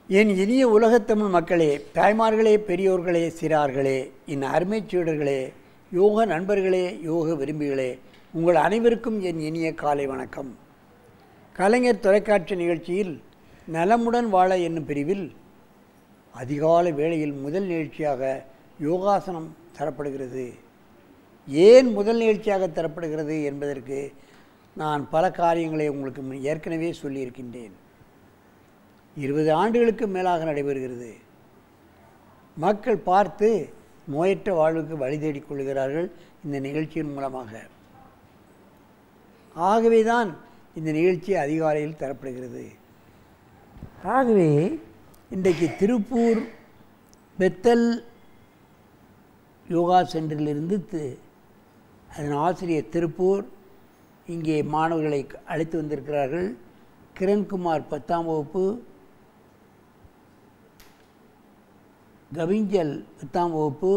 என் இனிய உலகத்தமிழ் மக்களே, தாய்மார்களே, பெரியோர்களே, சிறார்களே, என் அருமைச் சீடர்களே, யோக நண்பர்களே, யோக விரும்பிகளே, உங்கள் அனைவருக்கும் என் இனிய காலை வணக்கம். கலைஞர் தொலைக்காட்சி நிகழ்ச்சியில் நலமுடன் வாழ என்னும் பிரிவில் அதிகாலை வேளையில் முதல் நிகழ்ச்சியாக யோகாசனம் தரப்படுகிறது. ஏன் முதல் நிகழ்ச்சியாக தரப்படுகிறது என்பதற்கு நான் பல காரியங்களை உங்களுக்கு ஏற்கனவே சொல்லியிருக்கின்றேன். 20 ஆண்டுகளுக்கு மேலாக நடைபெறுகிறது. மக்கள் பார்த்து நோயற்ற வாழ்வுக்கு வழி தேடிக் கொள்கிறார்கள் இந்த நிகழ்ச்சியின் மூலமாக. ஆகவே தான் இந்த நிகழ்ச்சி அதிகாலையில் தரப்படுகிறது. ஆகவே இன்றைக்கு திருப்பூர் பெத்தல் யோகா சென்டரிலிருந்து அதன் ஆசிரியர் திருப்பூர் இங்கே மாணவர்களை அழைத்து வந்திருக்கிறார்கள். கிரண்குமார் 10ஆம் வகுப்பு, கவிஞ்சல் 10ஆம் வகுப்பு,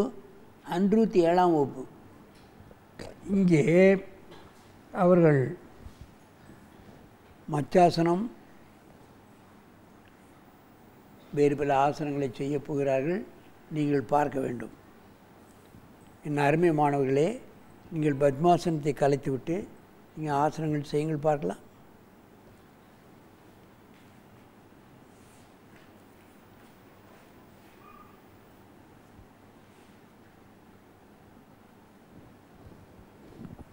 அன்ரூத் 7ஆம் வகுப்பு. இங்கே அவர்கள் மச்சாசனம், வேறு பல ஆசனங்களை செய்ய போகிறார்கள். நீங்கள் பார்க்க வேண்டும். என் அருமை மாணவர்களே, நீங்கள் பத்மாசனத்தை கலைத்துவிட்டு நீங்கள் ஆசனங்கள் செய்யுங்கள், பார்க்கலாம்.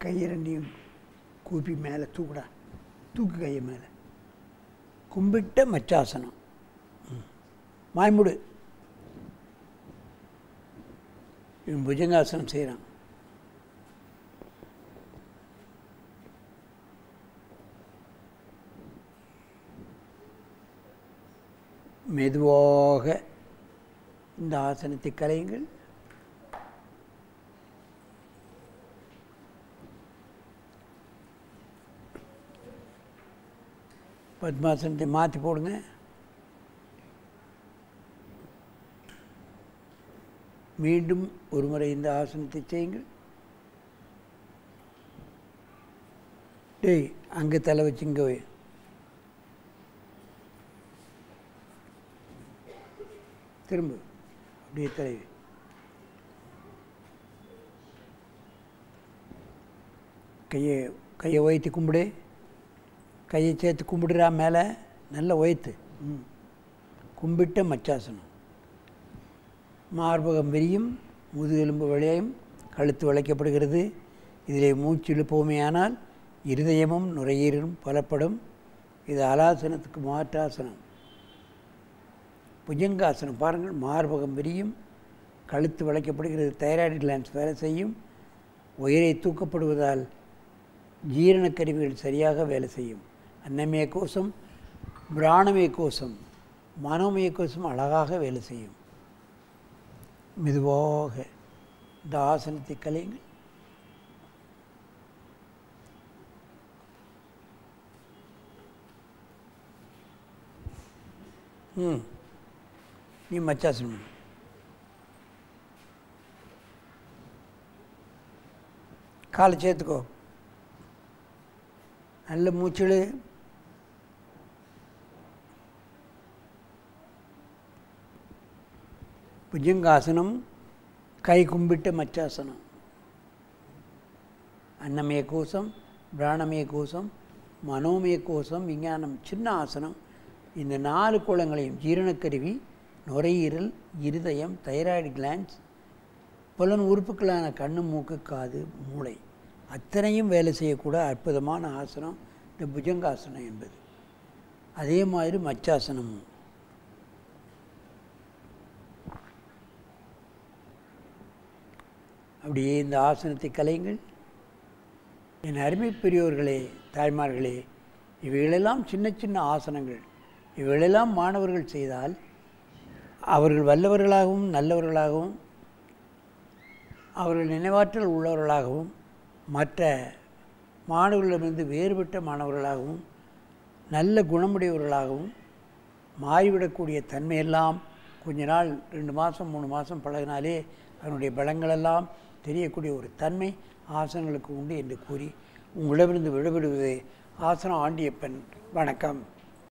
கையை ரெண்டையும் கூப்பி மேலே தூக்கு கையை மேலே. கும்பிட்ட மச்சாசனம். மாய்முடு. இவன் புஜங்காசனம் செய்கிறான். மெதுவாக இந்த ஆசனத்தை கலையுங்கள். பத்மாசனத்தை மாற்றி போடுங்க. மீண்டும் ஒரு முறை இந்த ஆசனத்தை செய்யுங்கள். அங்கே தலை வச்சு இங்கே வை. திரும்ப அப்படியே தலை. கையை உயர்த்தி கும்பிடு. கையை சேர்த்து கும்பிடுறா மேலே, நல்லா உயர்த்து. கும்பிட்ட மச்சாசனம். மார்பகம் விரியும், முதுகெலும்பு விளையும், கழுத்து வளைக்கப்படுகிறது. இதிலே மூச்சு இழுப்போமேயானால் இருதயமும் நுரையீரலும் பலப்படும். இது அலாசனத்துக்கு மாற்றாசனம். புஜங்காசனம் பாருங்கள். மார்பகம் விரியும், கழுத்து வளைக்கப்படுகிறது. தைராய்டு கிளான்ஸ் வேலை செய்யும். உயரை தூக்கப்படுவதால் ஜீரண கருவிகள் சரியாக வேலை செய்யும். அன்னமய கோஷம், பிராணமய கோஷம், மனோமய கோஷம் அழகாக வேலை செய்யும். மெதுவாக இந்த ஆசனத்தை கலையுங்கள். நீ மச்சாசனம். காலை சேர்த்துக்கோ. நல்ல மூச்செழு. புஜங்காசனம், கை கும்பிட்ட மச்சாசனம். அன்னமய கோஷம், பிராணமய கோஷம், மனோமய கோஷம், விஞ்ஞானம், சின்ன ஆசனம். இந்த 4 கோளங்களையும் ஜீரணக்கருவி, நுரையீரல், இருதயம், தைராய்டு கிளான்ஸ், புலன் உறுப்புகளான கண்ணு, மூக்கு, காது, மூளை அத்தனையும் வேலை செய்யக்கூட அற்புதமான ஆசனம் இந்த புஜங்காசனம் என்பது. அதே மாதிரி மச்சாசனமும். அப்படியே இந்த ஆசனத்தை கலையுங்கள். என் அருமை பெரியோர்களே, தாய்மார்களே, இவைகளெல்லாம் சின்ன சின்ன ஆசனங்கள். இவைகளெல்லாம் மாணவர்கள் செய்தால் அவர்கள் வல்லவர்களாகவும் நல்லவர்களாகவும் அவர்கள் நினைவாற்றல் உள்ளவர்களாகவும் மற்ற மாணவர்களிடமிருந்து வேறுபட்ட மாணவர்களாகவும் நல்ல குணமுடையவர்களாகவும் மாறிவிடக்கூடிய தன்மையெல்லாம் கொஞ்ச நாள் 2 மாதம் 3 மாதம் பழகினாலே அதனுடைய பலங்களெல்லாம் தெரியக்கூடிய ஒரு தன்மை ஆசனங்களுக்கு உண்டு என்று கூறி உங்களிடமிருந்து விடுபடுவது ஆசனம் ஆண்டியப்பன். வணக்கம்.